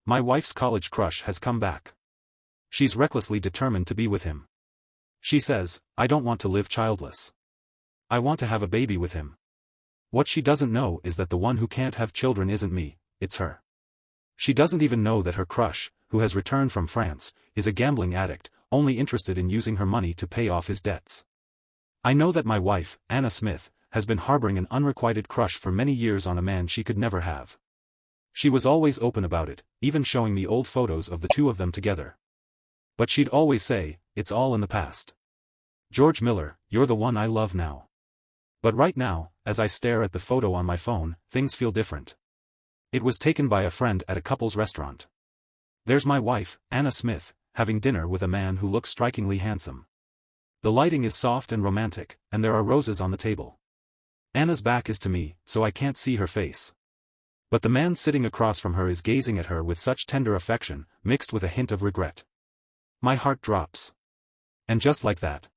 My wife's college crush has come back. She's recklessly determined to be with him. She says, I don't want to live childless. I want to have a baby with him. What she doesn't know is that the one who can't have children isn't me, it's her. She doesn't even know that her crush, who has returned from France, is a gambling addict, only interested in using her money to pay off his debts. I know that my wife, Anna Smith, has been harboring an unrequited crush for many years on a man she could never have. She was always open about it, even showing me old photos of the two of them together. But she'd always say, it's all in the past. George Miller, you're the one I love now. But right now, as I stare at the photo on my phone, things feel different. It was taken by a friend at a couple's restaurant. There's my wife, Anna Smith, having dinner with a man who looks strikingly handsome. The lighting is soft and romantic, and there are roses on the table. Anna's back is to me, so I can't see her face. But the man sitting across from her is gazing at her with such tender affection, mixed with a hint of regret. My heart drops. And just like that,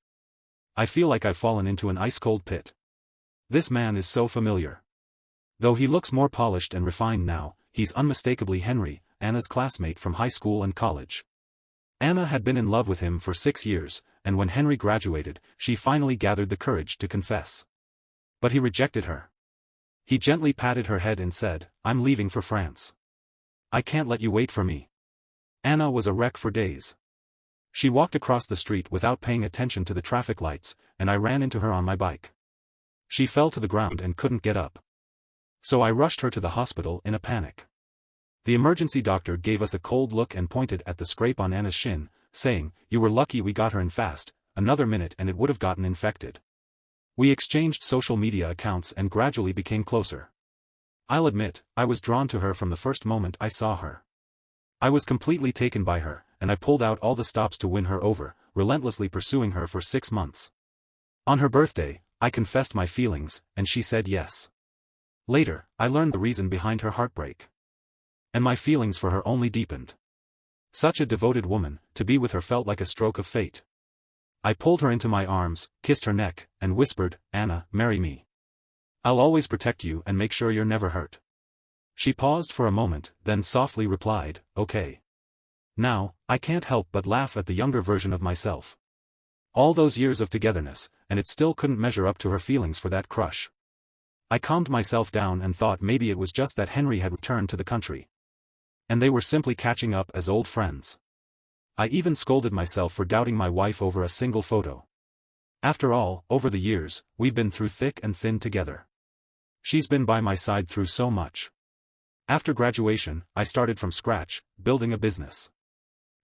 I feel like I've fallen into an ice-cold pit. This man is so familiar. Though he looks more polished and refined now, he's unmistakably Henry, Anna's classmate from high school and college. Anna had been in love with him for 6 years, and when Henry graduated, she finally gathered the courage to confess. But he rejected her. He gently patted her head and said, I'm leaving for France. I can't let you wait for me. Anna was a wreck for days. She walked across the street without paying attention to the traffic lights, and I ran into her on my bike. She fell to the ground and couldn't get up. So I rushed her to the hospital in a panic. The emergency doctor gave us a cold look and pointed at the scrape on Anna's shin, saying, you were lucky we got her in fast, another minute and it would have gotten infected. We exchanged social media accounts and gradually became closer. I'll admit, I was drawn to her from the first moment I saw her. I was completely taken by her, and I pulled out all the stops to win her over, relentlessly pursuing her for 6 months. On her birthday, I confessed my feelings, and she said yes. Later, I learned the reason behind her heartbreak. And my feelings for her only deepened. Such a devoted woman, to be with her felt like a stroke of fate. I pulled her into my arms, kissed her neck, and whispered, Anna, marry me. I'll always protect you and make sure you're never hurt. She paused for a moment, then softly replied, okay. Now, I can't help but laugh at the younger version of myself. All those years of togetherness, and it still couldn't measure up to her feelings for that crush. I calmed myself down and thought maybe it was just that Henry had returned to the country. And they were simply catching up as old friends. I even scolded myself for doubting my wife over a single photo. After all, over the years, we've been through thick and thin together. She's been by my side through so much. After graduation, I started from scratch, building a business.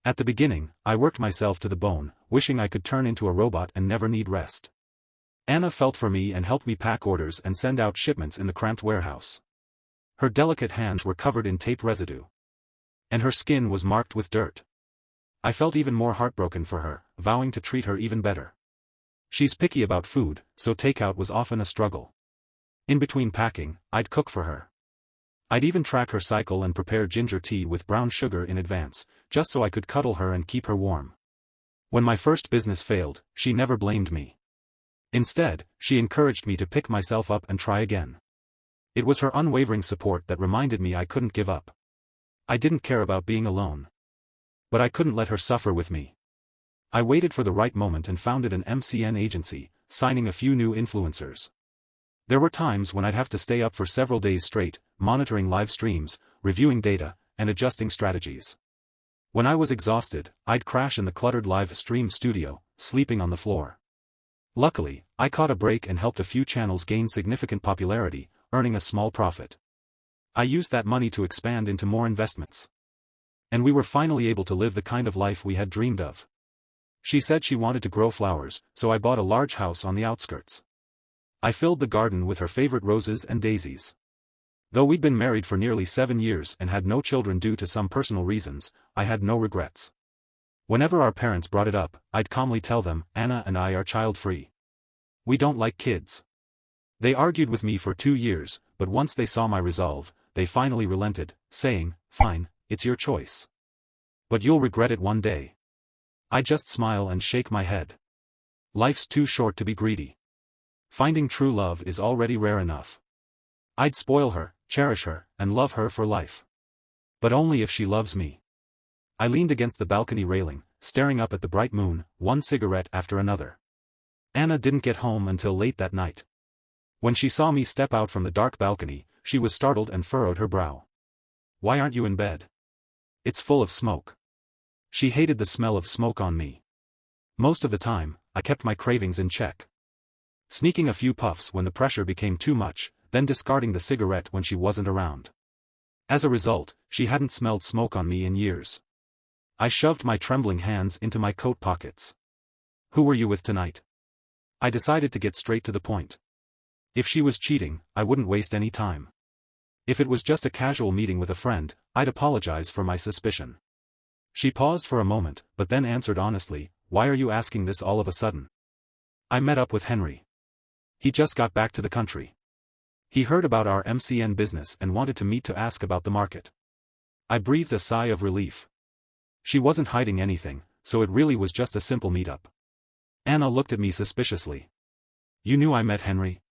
At the beginning, I worked myself to the bone, wishing I could turn into a robot and never need rest. Anna felt for me and helped me pack orders and send out shipments in the cramped warehouse. Her delicate hands were covered in tape residue. And her skin was marked with dirt. I felt even more heartbroken for her, vowing to treat her even better. She's picky about food, so takeout was often a struggle. In between packing, I'd cook for her. I'd even track her cycle and prepare ginger tea with brown sugar in advance, just so I could cuddle her and keep her warm. When my first business failed, she never blamed me. Instead, she encouraged me to pick myself up and try again. It was her unwavering support that reminded me I couldn't give up. I didn't care about being alone. But I couldn't let her suffer with me. I waited for the right moment and founded an MCN agency, signing a few new influencers. There were times when I'd have to stay up for several days straight, monitoring live streams, reviewing data, and adjusting strategies. When I was exhausted, I'd crash in the cluttered live stream studio, sleeping on the floor. Luckily, I caught a break and helped a few channels gain significant popularity, earning a small profit. I used that money to expand into more investments. And we were finally able to live the kind of life we had dreamed of. She said she wanted to grow flowers, so I bought a large house on the outskirts. I filled the garden with her favorite roses and daisies. Though we'd been married for nearly 7 years and had no children due to some personal reasons, I had no regrets. Whenever our parents brought it up, I'd calmly tell them, Anna and I are child-free. We don't like kids. They argued with me for 2 years, but once they saw my resolve, they finally relented, saying, fine, it's your choice. But you'll regret it one day. I just smile and shake my head. Life's too short to be greedy. Finding true love is already rare enough. I'd spoil her, cherish her, and love her for life. But only if she loves me. I leaned against the balcony railing, staring up at the bright moon, one cigarette after another. Anna didn't get home until late that night. When she saw me step out from the dark balcony, she was startled and furrowed her brow. "Why aren't you in bed? It's full of smoke." She hated the smell of smoke on me. Most of the time, I kept my cravings in check. Sneaking a few puffs when the pressure became too much, then discarding the cigarette when she wasn't around. As a result, she hadn't smelled smoke on me in years. I shoved my trembling hands into my coat pockets. "Who were you with tonight?" I decided to get straight to the point. If she was cheating, I wouldn't waste any time. If it was just a casual meeting with a friend, I'd apologize for my suspicion. She paused for a moment, but then answered honestly, "Why are you asking this all of a sudden?" "I met up with Henry. He just got back to the country. He heard about our MCN business and wanted to meet to ask about the market." I breathed a sigh of relief. She wasn't hiding anything, so it really was just a simple meetup. Anna looked at me suspiciously. "You knew I met Henry?"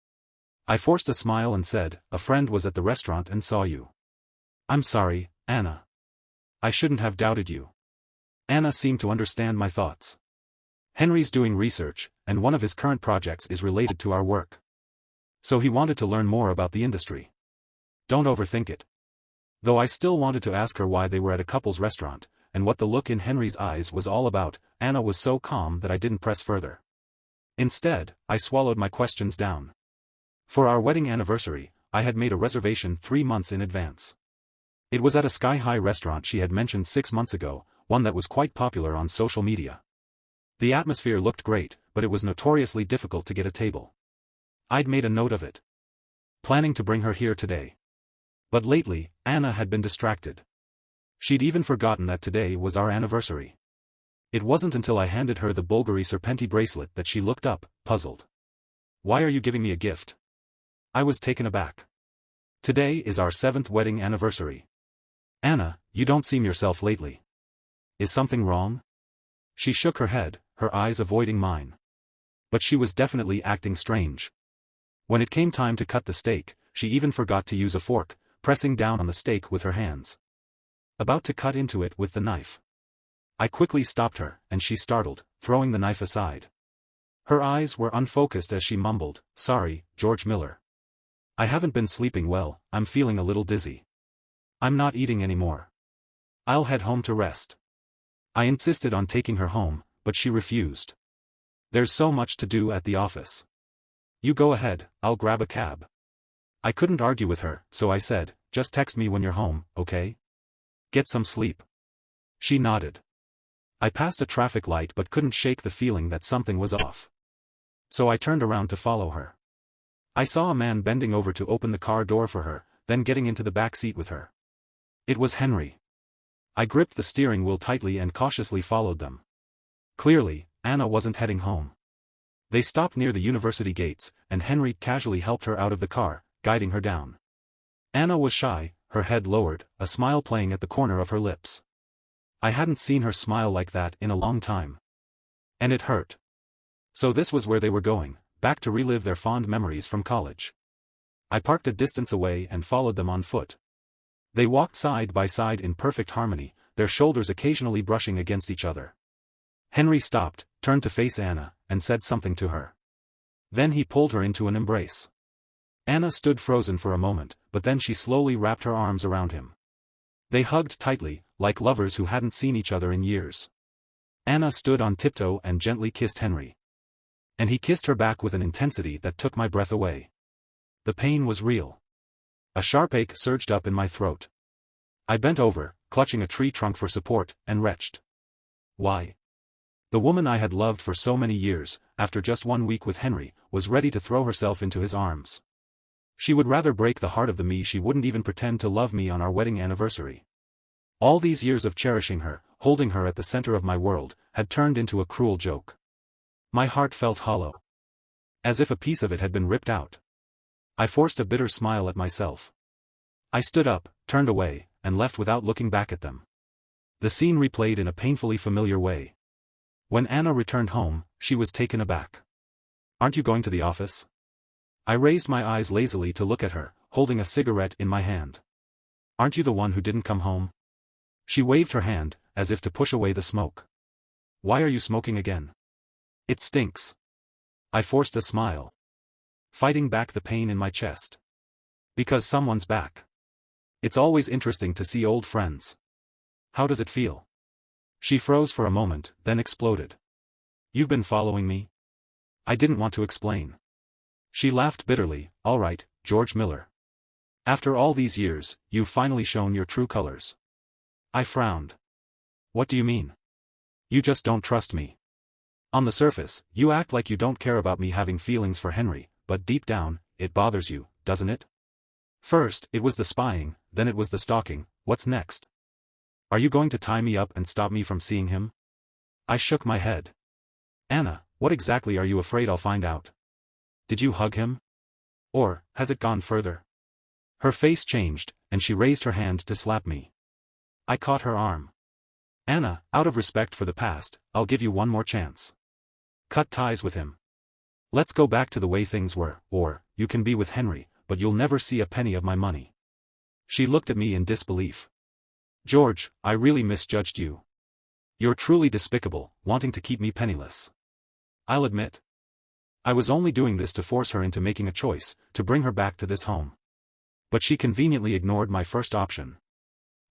I forced a smile and said, "A friend was at the restaurant and saw you." "I'm sorry, Anna. I shouldn't have doubted you." Anna seemed to understand my thoughts. "Henry's doing research, and one of his current projects is related to our work. So he wanted to learn more about the industry. Don't overthink it." Though I still wanted to ask her why they were at a couple's restaurant, and what the look in Henry's eyes was all about, Anna was so calm that I didn't press further. Instead, I swallowed my questions down. For our wedding anniversary, I had made a reservation 3 months in advance. It was at a sky-high restaurant she had mentioned 6 months ago, one that was quite popular on social media. The atmosphere looked great, but it was notoriously difficult to get a table. I'd made a note of it, planning to bring her here today. But lately, Anna had been distracted. She'd even forgotten that today was our anniversary. It wasn't until I handed her the Bulgari Serpenti bracelet that she looked up, puzzled. "Why are you giving me a gift?" I was taken aback. "Today is our 7th wedding anniversary. Anna, you don't seem yourself lately. Is something wrong?" She shook her head, her eyes avoiding mine. But she was definitely acting strange. When it came time to cut the steak, she even forgot to use a fork, pressing down on the steak with her hands. About to cut into it with the knife. I quickly stopped her, and she startled, throwing the knife aside. Her eyes were unfocused as she mumbled, "Sorry, George Miller. I haven't been sleeping well, I'm feeling a little dizzy. I'm not eating anymore. I'll head home to rest." I insisted on taking her home, but she refused. "There's so much to do at the office. You go ahead, I'll grab a cab." I couldn't argue with her, so I said, "Just text me when you're home, okay? Get some sleep." She nodded. I passed a traffic light but couldn't shake the feeling that something was off. So I turned around to follow her. I saw a man bending over to open the car door for her, then getting into the back seat with her. It was Henry. I gripped the steering wheel tightly and cautiously followed them. Clearly, Anna wasn't heading home. They stopped near the university gates, and Henry casually helped her out of the car, guiding her down. Anna was shy, her head lowered, a smile playing at the corner of her lips. I hadn't seen her smile like that in a long time. And it hurt. So this was where they were going, back to relive their fond memories from college. I parked a distance away and followed them on foot. They walked side by side in perfect harmony, their shoulders occasionally brushing against each other. Henry stopped, turned to face Anna, and said something to her. Then he pulled her into an embrace. Anna stood frozen for a moment, but then she slowly wrapped her arms around him. They hugged tightly, like lovers who hadn't seen each other in years. Anna stood on tiptoe and gently kissed Henry. And he kissed her back with an intensity that took my breath away. The pain was real. A sharp ache surged up in my throat. I bent over, clutching a tree trunk for support, and retched. Why? The woman I had loved for so many years, after just 1 week with Henry, was ready to throw herself into his arms. She would rather break the heart of the me she wouldn't even pretend to love me on our wedding anniversary. All these years of cherishing her, holding her at the center of my world, had turned into a cruel joke. My heart felt hollow. As if a piece of it had been ripped out. I forced a bitter smile at myself. I stood up, turned away, and left without looking back at them. The scene replayed in a painfully familiar way. When Anna returned home, she was taken aback. "Aren't you going to the office?" I raised my eyes lazily to look at her, holding a cigarette in my hand. "Aren't you the one who didn't come home?" She waved her hand, as if to push away the smoke. Why are you smoking again? It stinks. I forced a smile, fighting back the pain in my chest. Because someone's back. It's always interesting to see old friends. How does it feel? She froze for a moment, then exploded. You've been following me? I didn't want to explain. She laughed bitterly. All right, George Miller. After all these years, you've finally shown your true colors. I frowned. What do you mean? You just don't trust me. On the surface, you act like you don't care about me having feelings for Henry, but deep down, it bothers you, doesn't it? First, it was the spying, then it was the stalking. What's next? Are you going to tie me up and stop me from seeing him? I shook my head. Anna, what exactly are you afraid I'll find out? Did you hug him? Or, has it gone further? Her face changed, and she raised her hand to slap me. I caught her arm. Anna, out of respect for the past, I'll give you one more chance. Cut ties with him. Let's go back to the way things were, or, you can be with Henry, but you'll never see a penny of my money. She looked at me in disbelief. George, I really misjudged you. You're truly despicable, wanting to keep me penniless. I'll admit. I was only doing this to force her into making a choice, to bring her back to this home. But she conveniently ignored my first option.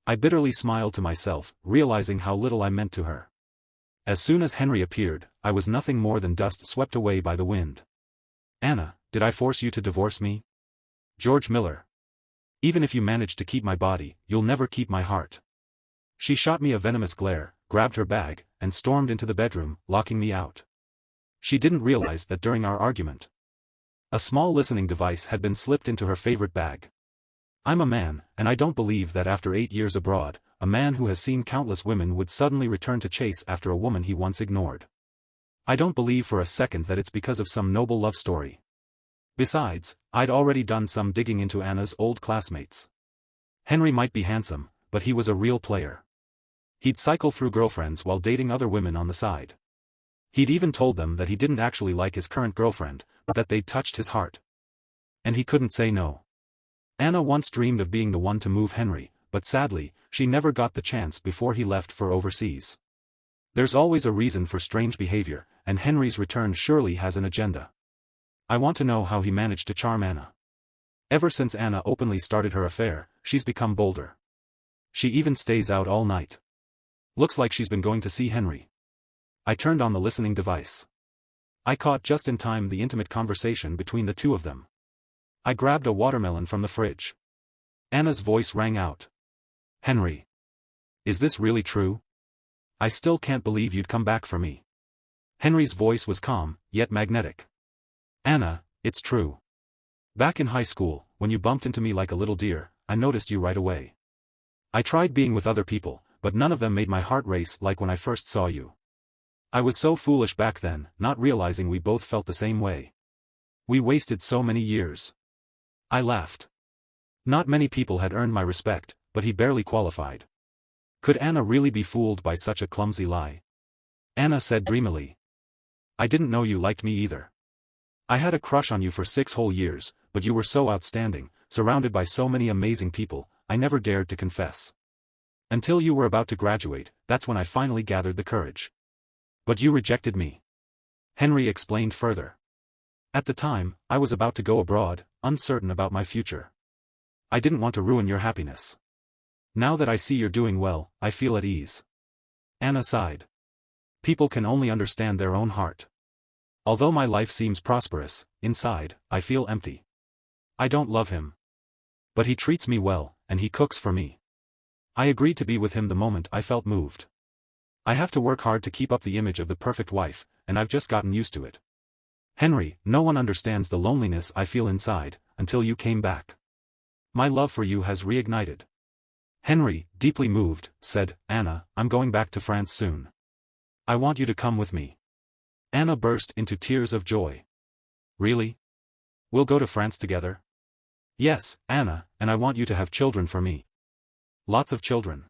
I bitterly smiled to myself, realizing how little I meant to her. As soon as Henry appeared, I was nothing more than dust swept away by the wind. Anna, did I force you to divorce me? George Miller. Even if you manage to keep my body, you'll never keep my heart. She shot me a venomous glare, grabbed her bag, and stormed into the bedroom, locking me out. She didn't realize that during our argument, a small listening device had been slipped into her favorite bag. I'm a man, and I don't believe that after 8 years abroad, a man who has seen countless women would suddenly return to chase after a woman he once ignored. I don't believe for a second that it's because of some noble love story. Besides, I'd already done some digging into Anna's old classmates. Henry might be handsome, but he was a real player. He'd cycle through girlfriends while dating other women on the side. He'd even told them that he didn't actually like his current girlfriend, but that they'd touched his heart. And he couldn't say no. Anna once dreamed of being the one to move Henry, but sadly, she never got the chance before he left for overseas. There's always a reason for strange behavior, and Henry's return surely has an agenda. I want to know how he managed to charm Anna. Ever since Anna openly started her affair, she's become bolder. She even stays out all night. Looks like she's been going to see Henry. I turned on the listening device. I caught just in time the intimate conversation between the two of them. I grabbed a watermelon from the fridge. Anna's voice rang out. Henry. Is this really true? I still can't believe you'd come back for me. Henry's voice was calm, yet magnetic. Anna, it's true. Back in high school, when you bumped into me like a little deer, I noticed you right away. I tried being with other people, but none of them made my heart race like when I first saw you. I was so foolish back then, not realizing we both felt the same way. We wasted so many years. I laughed. Not many people had earned my respect, but he barely qualified. Could Anna really be fooled by such a clumsy lie? Anna said dreamily. I didn't know you liked me either. I had a crush on you for 6 whole years, but you were so outstanding, surrounded by so many amazing people, I never dared to confess. Until you were about to graduate, that's when I finally gathered the courage. But you rejected me. Henry explained further. At the time, I was about to go abroad, uncertain about my future. I didn't want to ruin your happiness. Now that I see you're doing well, I feel at ease. Anna sighed. People can only understand their own heart. Although my life seems prosperous, inside, I feel empty. I don't love him. But he treats me well, and he cooks for me. I agreed to be with him the moment I felt moved. I have to work hard to keep up the image of the perfect wife, and I've just gotten used to it. Henry, no one understands the loneliness I feel inside, until you came back. My love for you has reignited. Henry, deeply moved, said, Anna, I'm going back to France soon. I want you to come with me. Anna burst into tears of joy. Really? We'll go to France together? Yes, Anna, and I want you to have children for me. Lots of children.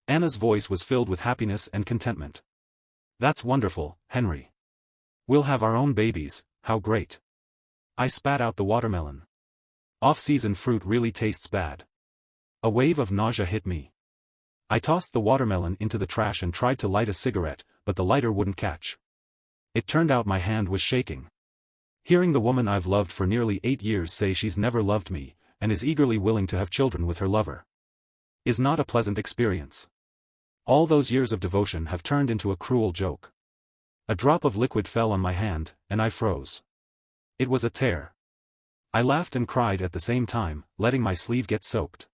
Anna's voice was filled with happiness and contentment. That's wonderful, Henry. We'll have our own babies, how great. I spat out the watermelon. Off-season fruit really tastes bad. A wave of nausea hit me. I tossed the watermelon into the trash and tried to light a cigarette, but the lighter wouldn't catch. It turned out my hand was shaking. Hearing the woman I've loved for nearly 8 years say she's never loved me, and is eagerly willing to have children with her lover, is not a pleasant experience. All those years of devotion have turned into a cruel joke. A drop of liquid fell on my hand, and I froze. It was a tear. I laughed and cried at the same time, letting my sleeve get soaked.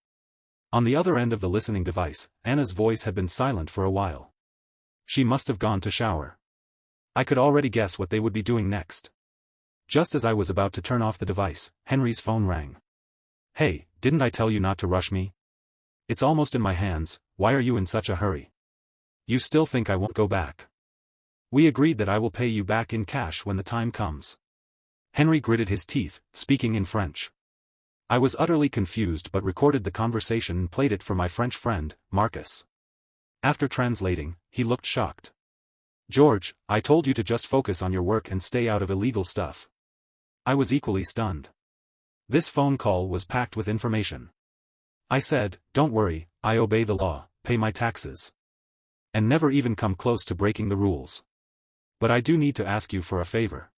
On the other end of the listening device, Anna's voice had been silent for a while. She must have gone to shower. I could already guess what they would be doing next. Just as I was about to turn off the device, Henry's phone rang. "Hey, didn't I tell you not to rush me? It's almost in my hands, why are you in such a hurry? You still think I won't go back? We agreed that I will pay you back in cash when the time comes." Henry gritted his teeth, speaking in French. I was utterly confused but recorded the conversation and played it for my French friend, Marcus. After translating, he looked shocked. "George, I told you to just focus on your work and stay out of illegal stuff." I was equally stunned. This phone call was packed with information. I said, "Don't worry, I obey the law, pay my taxes, and never even come close to breaking the rules. But I do need to ask you for a favor.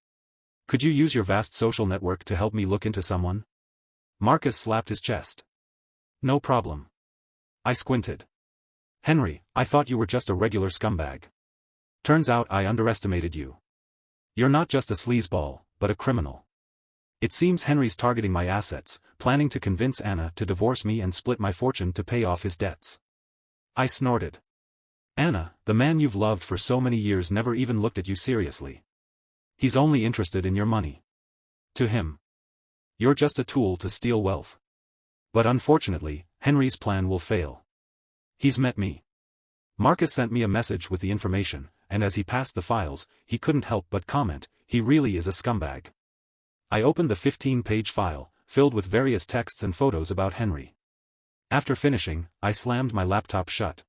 Could you use your vast social network to help me look into someone?" Marcus slapped his chest. "No problem." I squinted. "Henry, I thought you were just a regular scumbag. Turns out I underestimated you. You're not just a sleazeball, but a criminal." It seems Henry's targeting my assets, planning to convince Anna to divorce me and split my fortune to pay off his debts. I snorted. "Anna, the man you've loved for so many years never even looked at you seriously. He's only interested in your money. To him, you're just a tool to steal wealth. But unfortunately, Henry's plan will fail. He's met me." Marcus sent me a message with the information, and as he passed the files, he couldn't help but comment, "He really is a scumbag." I opened the 15-page file, filled with various texts and photos about Henry. After finishing, I slammed my laptop shut.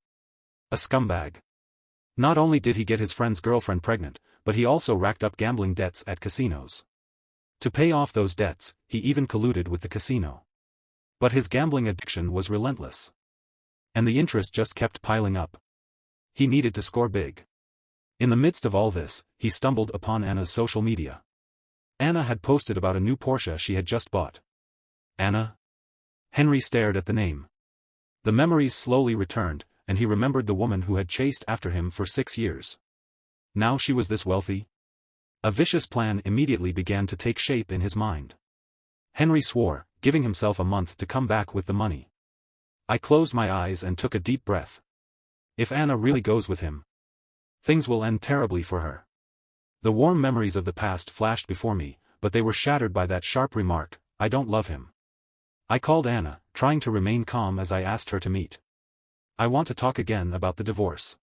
A scumbag. Not only did he get his friend's girlfriend pregnant, but he also racked up gambling debts at casinos. To pay off those debts, he even colluded with the casino. But his gambling addiction was relentless. And the interest just kept piling up. He needed to score big. In the midst of all this, he stumbled upon Anna's social media. Anna had posted about a new Porsche she had just bought. Anna? Henry stared at the name. The memories slowly returned, and he remembered the woman who had chased after him for 6 years. Now she was this wealthy? A vicious plan immediately began to take shape in his mind. Henry swore, giving himself a month to come back with the money. I closed my eyes and took a deep breath. If Anna really goes with him, things will end terribly for her. The warm memories of the past flashed before me, but they were shattered by that sharp remark, "I don't love him." I called Anna, trying to remain calm as I asked her to meet. "I want to talk again about the divorce."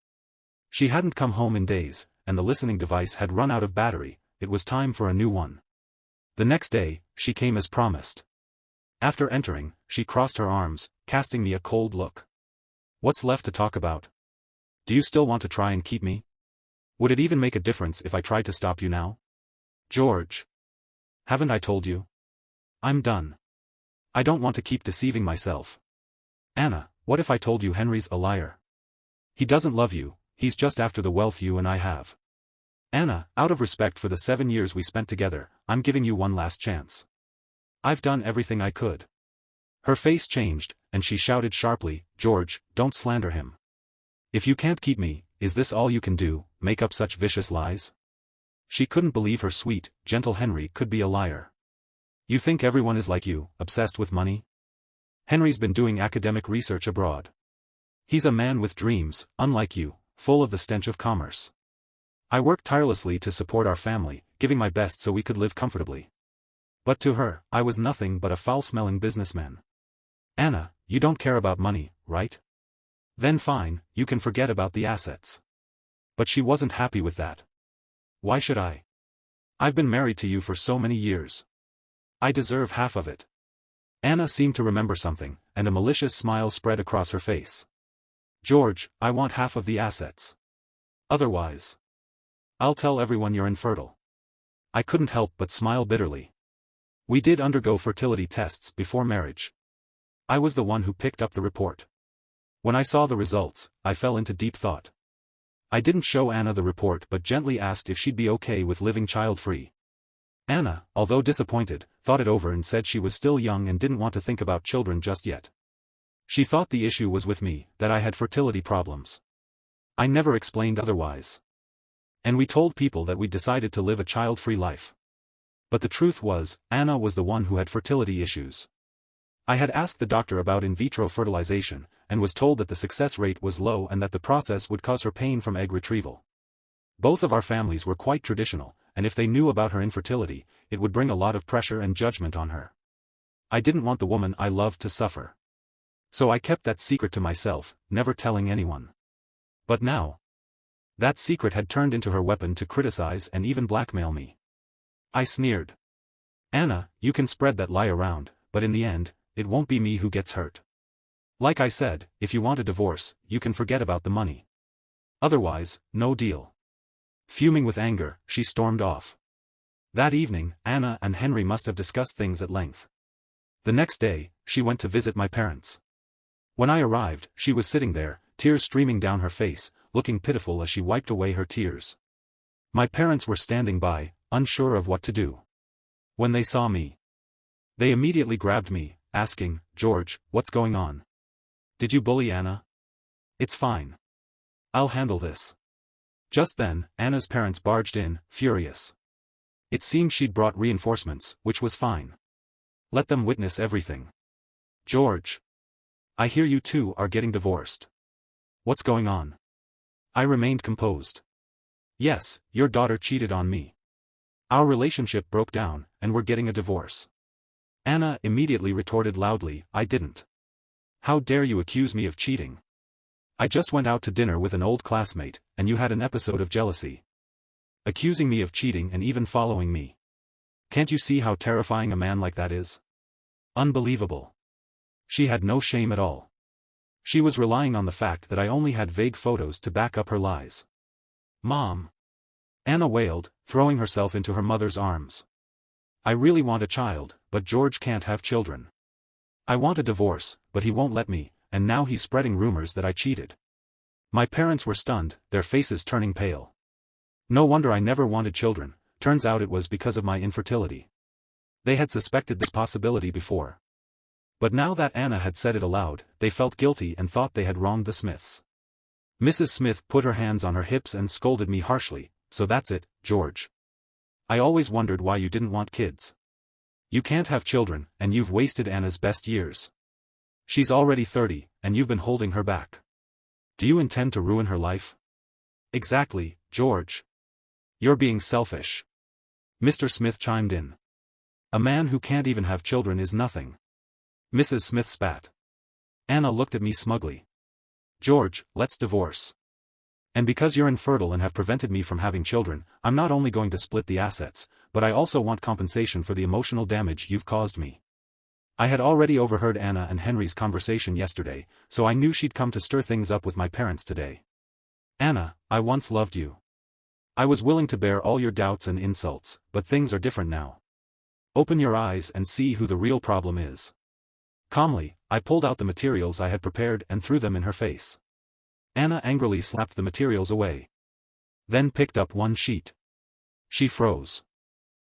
She hadn't come home in days, and the listening device had run out of battery. It was time for a new one. The next day, she came as promised. After entering, she crossed her arms, casting me a cold look. "What's left to talk about? Do you still want to try and keep me? Would it even make a difference if I tried to stop you now?" "George. Haven't I told you? I'm done. I don't want to keep deceiving myself." "Anna, what if I told you Henry's a liar? He doesn't love you, he's just after the wealth you and I have." "Anna, out of respect for the 7 years we spent together, I'm giving you one last chance. I've done everything I could." Her face changed, and she shouted sharply, "George, don't slander him. If you can't keep me, is this all you can do, make up such vicious lies?" She couldn't believe her sweet, gentle Henry could be a liar. "You think everyone is like you, obsessed with money? Henry's been doing academic research abroad. He's a man with dreams, unlike you, full of the stench of commerce. I worked tirelessly to support our family, giving my best so we could live comfortably. But to her, I was nothing but a foul-smelling businessman. Anna, you don't care about money, right? Then fine, you can forget about the assets." But she wasn't happy with that. "Why should I? I've been married to you for so many years. I deserve half of it." Anna seemed to remember something, and a malicious smile spread across her face. "George, I want half of the assets. Otherwise, I'll tell everyone you're infertile." I couldn't help but smile bitterly. We did undergo fertility tests before marriage. I was the one who picked up the report. When I saw the results, I fell into deep thought. I didn't show Anna the report but gently asked if she'd be okay with living child-free. Anna, although disappointed, thought it over and said she was still young and didn't want to think about children just yet. She thought the issue was with me, that I had fertility problems. I never explained otherwise. And we told people that we'd decided to live a child-free life. But the truth was, Anna was the one who had fertility issues. I had asked the doctor about in vitro fertilization, and was told that the success rate was low and that the process would cause her pain from egg retrieval. Both of our families were quite traditional, and if they knew about her infertility, it would bring a lot of pressure and judgment on her. I didn't want the woman I loved to suffer. So I kept that secret to myself, never telling anyone. But now, that secret had turned into her weapon to criticize and even blackmail me. I sneered. Anna, you can spread that lie around, but in the end, it won't be me who gets hurt. Like I said, if you want a divorce, you can forget about the money. Otherwise, no deal. Fuming with anger, she stormed off. That evening, Anna and Henry must have discussed things at length. The next day, she went to visit my parents. When I arrived, she was sitting there, tears streaming down her face, looking pitiful as she wiped away her tears. My parents were standing by, unsure of what to do. When they saw me, they immediately grabbed me, asking, "George, what's going on? Did you bully Anna?" "It's fine. I'll handle this." Just then, Anna's parents barged in, furious. It seemed she'd brought reinforcements, which was fine. Let them witness everything. "George, I hear you two are getting divorced. What's going on?" I remained composed. "Yes, your daughter cheated on me. Our relationship broke down, and we're getting a divorce." Anna immediately retorted loudly, "I didn't. How dare you accuse me of cheating? I just went out to dinner with an old classmate, and you had an episode of jealousy. Accusing me of cheating and even following me. Can't you see how terrifying a man like that is? Unbelievable." She had no shame at all. She was relying on the fact that I only had vague photos to back up her lies. "Mom," Anna wailed, throwing herself into her mother's arms. "I really want a child, but George can't have children. I want a divorce, but he won't let me, and now he's spreading rumors that I cheated." My parents were stunned, their faces turning pale. No wonder I never wanted children, turns out it was because of my infertility. They had suspected this possibility before. But now that Anna had said it aloud, they felt guilty and thought they had wronged the Smiths. Mrs. Smith put her hands on her hips and scolded me harshly, "So that's it, George. I always wondered why you didn't want kids. You can't have children, and you've wasted Anna's best years. She's already 30, and you've been holding her back. Do you intend to ruin her life?" "Exactly, George. You're being selfish." Mr. Smith chimed in. "A man who can't even have children is nothing." Mrs. Smith spat. Anna looked at me smugly. "George, let's divorce. And because you're infertile and have prevented me from having children, I'm not only going to split the assets, but I also want compensation for the emotional damage you've caused me." I had already overheard Anna and Henry's conversation yesterday, so I knew she'd come to stir things up with my parents today. "Anna, I once loved you. I was willing to bear all your doubts and insults, but things are different now. Open your eyes and see who the real problem is." Calmly, I pulled out the materials I had prepared and threw them in her face. Anna angrily slapped the materials away. Then picked up one sheet. She froze.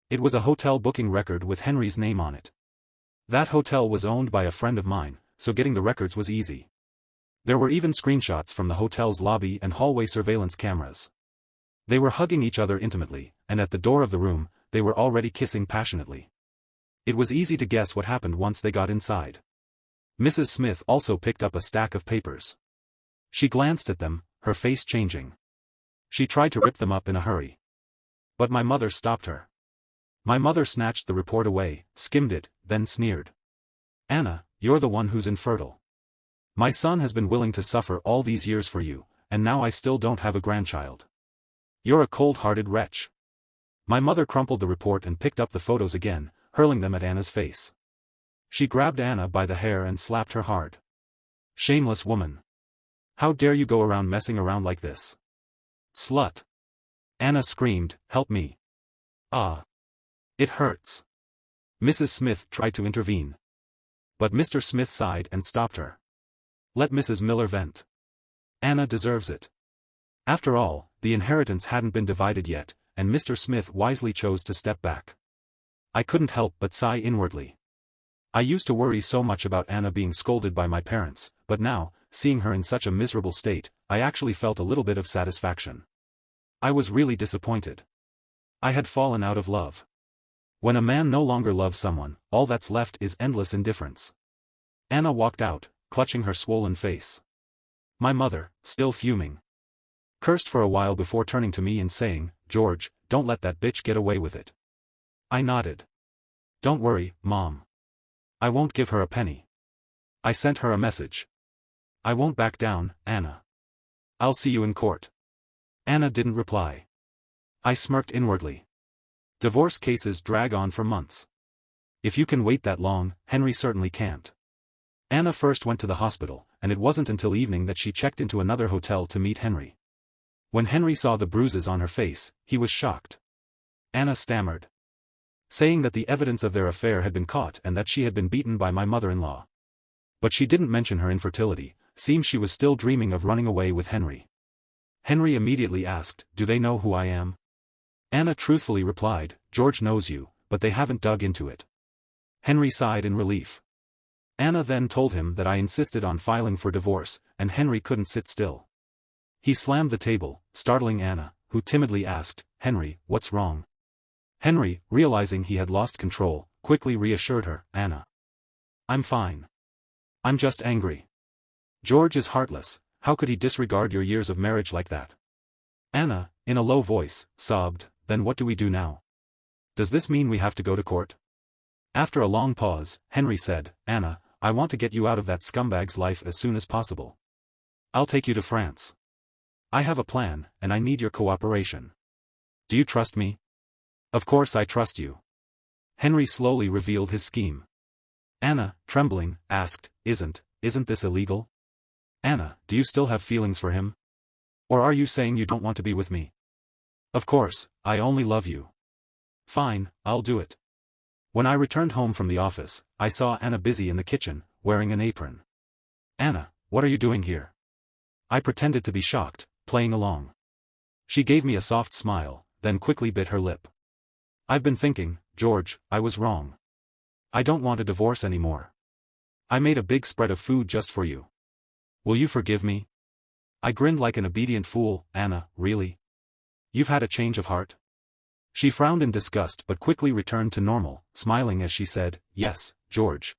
It was a hotel booking record with Henry's name on it. That hotel was owned by a friend of mine, so getting the records was easy. There were even screenshots from the hotel's lobby and hallway surveillance cameras. They were hugging each other intimately, and at the door of the room, they were already kissing passionately. It was easy to guess what happened once they got inside. Mrs. Smith also picked up a stack of papers. She glanced at them, her face changing. She tried to rip them up in a hurry. But my mother stopped her. My mother snatched the report away, skimmed it, then sneered. "Anna, you're the one who's infertile. My son has been willing to suffer all these years for you, and now I still don't have a grandchild. You're a cold-hearted wretch." My mother crumpled the report and picked up the photos again, hurling them at Anna's face. She grabbed Anna by the hair and slapped her hard. "Shameless woman. How dare you go around messing around like this? Slut." Anna screamed, "Help me. Ah. It hurts." Mrs. Smith tried to intervene. But Mr. Smith sighed and stopped her. Let Mrs. Miller vent. Anna deserves it. After all, the inheritance hadn't been divided yet, and Mr. Smith wisely chose to step back. I couldn't help but sigh inwardly. I used to worry so much about Anna being scolded by my parents, but now, seeing her in such a miserable state, I actually felt a little bit of satisfaction. I was really disappointed. I had fallen out of love. When a man no longer loves someone, all that's left is endless indifference. Anna walked out, clutching her swollen face. My mother, still fuming, cursed for a while before turning to me and saying, "George, don't let that bitch get away with it." I nodded. "Don't worry, Mom. I won't give her a penny." I sent her a message. "I won't back down, Anna. I'll see you in court." Anna didn't reply. I smirked inwardly. Divorce cases drag on for months. If you can wait that long, Henry certainly can't. Anna first went to the hospital, and it wasn't until evening that she checked into another hotel to meet Henry. When Henry saw the bruises on her face, he was shocked. Anna stammered, saying that the evidence of their affair had been caught and that she had been beaten by my mother-in-law. But she didn't mention her infertility. Seems she was still dreaming of running away with Henry. Henry immediately asked, "Do they know who I am?" Anna truthfully replied, "George knows you, but they haven't dug into it." Henry sighed in relief. Anna then told him that I insisted on filing for divorce, and Henry couldn't sit still. He slammed the table, startling Anna, who timidly asked, "Henry, what's wrong?" Henry, realizing he had lost control, quickly reassured her, "Anna, I'm fine. I'm just angry. George is heartless. How could he disregard your years of marriage like that?" Anna, in a low voice, sobbed, "Then what do we do now? Does this mean we have to go to court?" After a long pause, Henry said, "Anna, I want to get you out of that scumbag's life as soon as possible. I'll take you to France. I have a plan, and I need your cooperation. Do you trust me?" "Of course I trust you." Henry slowly revealed his scheme. Anna, trembling, asked, Isn't this illegal?" "Anna, do you still have feelings for him? Or are you saying you don't want to be with me?" "Of course, I only love you." "Fine, I'll do it." When I returned home from the office, I saw Anna busy in the kitchen, wearing an apron. "Anna, what are you doing here?" I pretended to be shocked, playing along. She gave me a soft smile, then quickly bit her lip. "I've been thinking, George, I was wrong. I don't want a divorce anymore. I made a big spread of food just for you. Will you forgive me?" I grinned like an obedient fool. "Anna, really? You've had a change of heart?" She frowned in disgust but quickly returned to normal, smiling as she said, "Yes, George.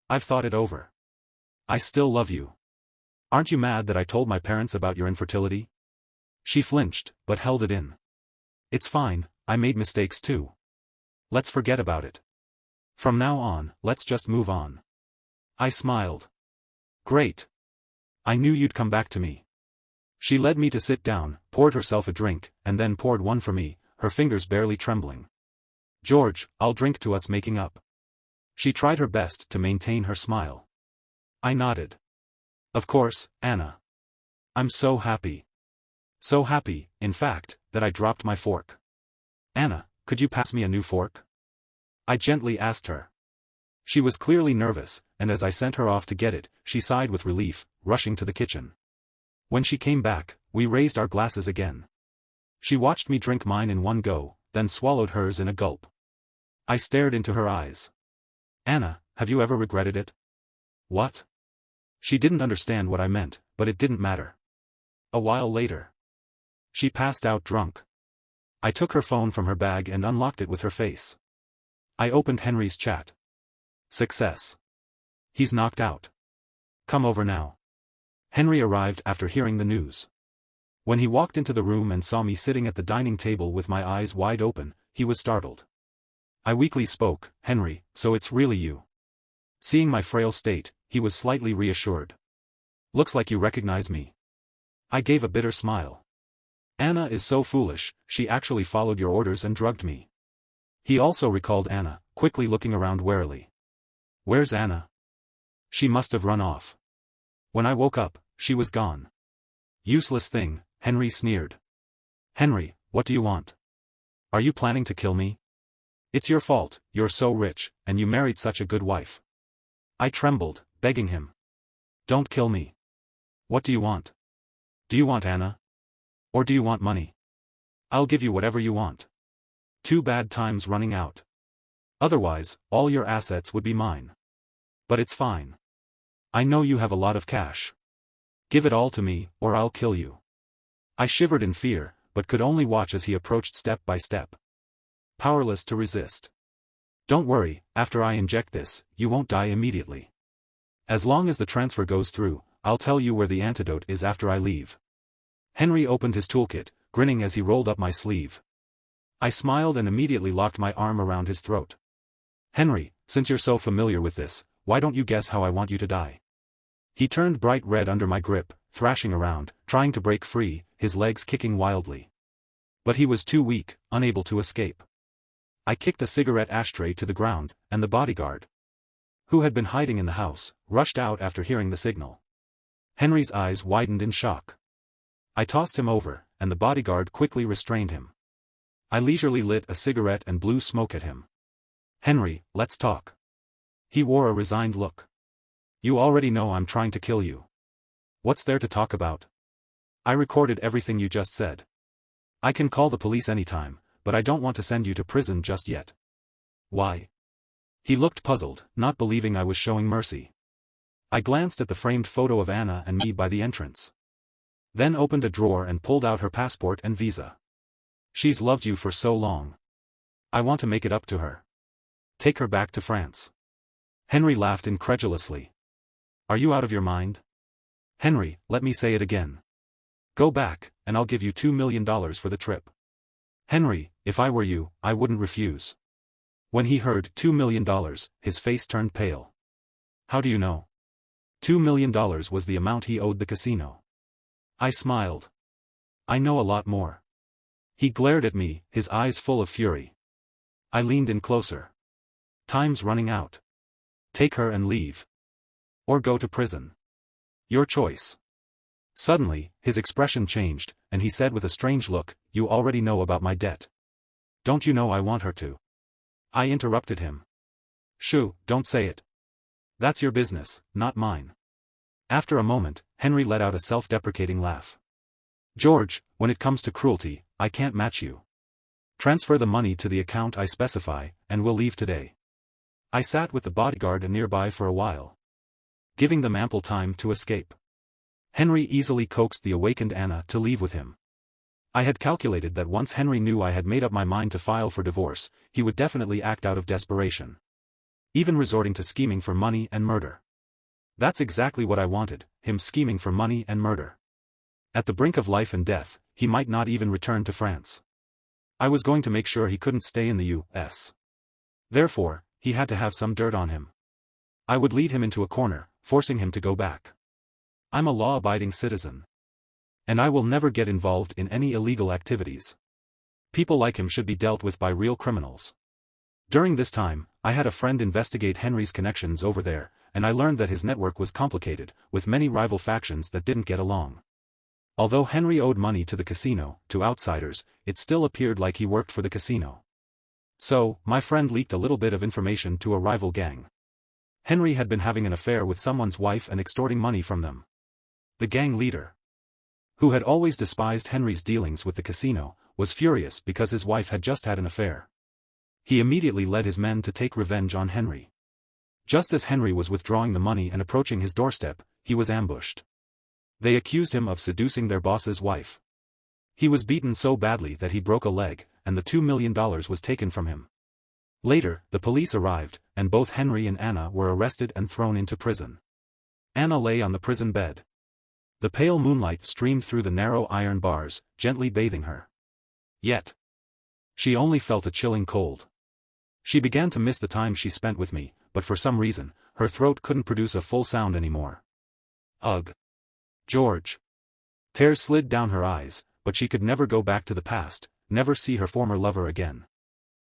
I've thought it over. I still love you. Aren't you mad that I told my parents about your infertility?" She flinched, but held it in. "It's fine, I made mistakes too. Let's forget about it. From now on, let's just move on." I smiled. "Great. I knew you'd come back to me." She led me to sit down, poured herself a drink, and then poured one for me, her fingers barely trembling. "George, I'll drink to us making up." She tried her best to maintain her smile. I nodded. "Of course, Anna. I'm so happy. So happy, in fact, that I dropped my fork." "Anna, could you pass me a new fork?" I gently asked her. She was clearly nervous, and as I sent her off to get it, she sighed with relief, rushing to the kitchen. When she came back, we raised our glasses again. She watched me drink mine in one go, then swallowed hers in a gulp. I stared into her eyes. "Anna, have you ever regretted it?" "What?" She didn't understand what I meant, but it didn't matter. A while later, she passed out drunk. I took her phone from her bag and unlocked it with her face. I opened Henry's chat. "Success. He's knocked out. Come over now." Henry arrived after hearing the news. When he walked into the room and saw me sitting at the dining table with my eyes wide open, he was startled. I weakly spoke, "Henry, so it's really you." Seeing my frail state, he was slightly reassured. "Looks like you recognize me." I gave a bitter smile. "Anna is so foolish, she actually followed your orders and drugged me." He also recalled Anna, quickly looking around warily. "Where's Anna? She must have run off. When I woke up, she was gone." "Useless thing," Henry sneered. "Henry, what do you want? Are you planning to kill me? It's your fault, you're so rich, and you married such a good wife." I trembled, begging him. Don't kill me. What do you want? Do you want Anna? Or do you want money? I'll give you whatever you want. 2 bad times running out. Otherwise, all your assets would be mine. But it's fine. I know you have a lot of cash. Give it all to me, or I'll kill you. I shivered in fear, but could only watch as he approached step by step. Powerless to resist. Don't worry, after I inject this, you won't die immediately. As long as the transfer goes through, I'll tell you where the antidote is after I leave. Henry opened his toolkit, grinning as he rolled up my sleeve. I smiled and immediately locked my arm around his throat. Henry, since you're so familiar with this, why don't you guess how I want you to die? He turned bright red under my grip, thrashing around, trying to break free, his legs kicking wildly. But he was too weak, unable to escape. I kicked a cigarette ashtray to the ground, and the bodyguard, who had been hiding in the house, rushed out after hearing the signal. Henry's eyes widened in shock. I tossed him over, and the bodyguard quickly restrained him. I leisurely lit a cigarette and blew smoke at him. Henry, let's talk. He wore a resigned look. You already know I'm trying to kill you. What's there to talk about? I recorded everything you just said. I can call the police anytime, but I don't want to send you to prison just yet. Why? He looked puzzled, not believing I was showing mercy. I glanced at the framed photo of Anna and me by the entrance. Then opened a drawer and pulled out her passport and visa. She's loved you for so long. I want to make it up to her. Take her back to France. Henry laughed incredulously. Are you out of your mind? Henry, let me say it again. Go back, and I'll give you $2 million for the trip. Henry, if I were you, I wouldn't refuse. When he heard $2 million, his face turned pale. How do you know? $2 million was the amount he owed the casino. I smiled. I know a lot more. He glared at me, his eyes full of fury. I leaned in closer. Time's running out. Take her and leave. Or go to prison. Your choice. Suddenly, his expression changed, and he said with a strange look, You already know about my debt. Don't you know I want her to? I interrupted him. Shoo, don't say it. That's your business, not mine. After a moment, Henry let out a self-deprecating laugh. George, when it comes to cruelty, I can't match you. Transfer the money to the account I specify, and we'll leave today. I sat with the bodyguard nearby for a while, giving them ample time to escape. Henry easily coaxed the awakened Anna to leave with him. I had calculated that once Henry knew I had made up my mind to file for divorce, he would definitely act out of desperation, even resorting to scheming for money and murder. That's exactly what I wanted, him scheming for money and murder. At the brink of life and death, he might not even return to France. I was going to make sure he couldn't stay in the U.S. Therefore, he had to have some dirt on him. I would lead him into a corner, forcing him to go back. I'm a law-abiding citizen. And I will never get involved in any illegal activities. People like him should be dealt with by real criminals. During this time, I had a friend investigate Henry's connections over there, and I learned that his network was complicated, with many rival factions that didn't get along. Although Henry owed money to the casino, to outsiders, it still appeared like he worked for the casino. So, my friend leaked a little bit of information to a rival gang. Henry had been having an affair with someone's wife and extorting money from them. The gang leader, who had always despised Henry's dealings with the casino, was furious because his wife had just had an affair. He immediately led his men to take revenge on Henry. Just as Henry was withdrawing the money and approaching his doorstep, he was ambushed. They accused him of seducing their boss's wife. He was beaten so badly that he broke a leg, and the $2 million was taken from him. Later, the police arrived, and both Henry and Anna were arrested and thrown into prison. Anna lay on the prison bed. The pale moonlight streamed through the narrow iron bars, gently bathing her. Yet, she only felt a chilling cold. She began to miss the time she spent with me, but for some reason, her throat couldn't produce a full sound anymore. Ugh. George. Tears slid down her eyes, but she could never go back to the past, never see her former lover again.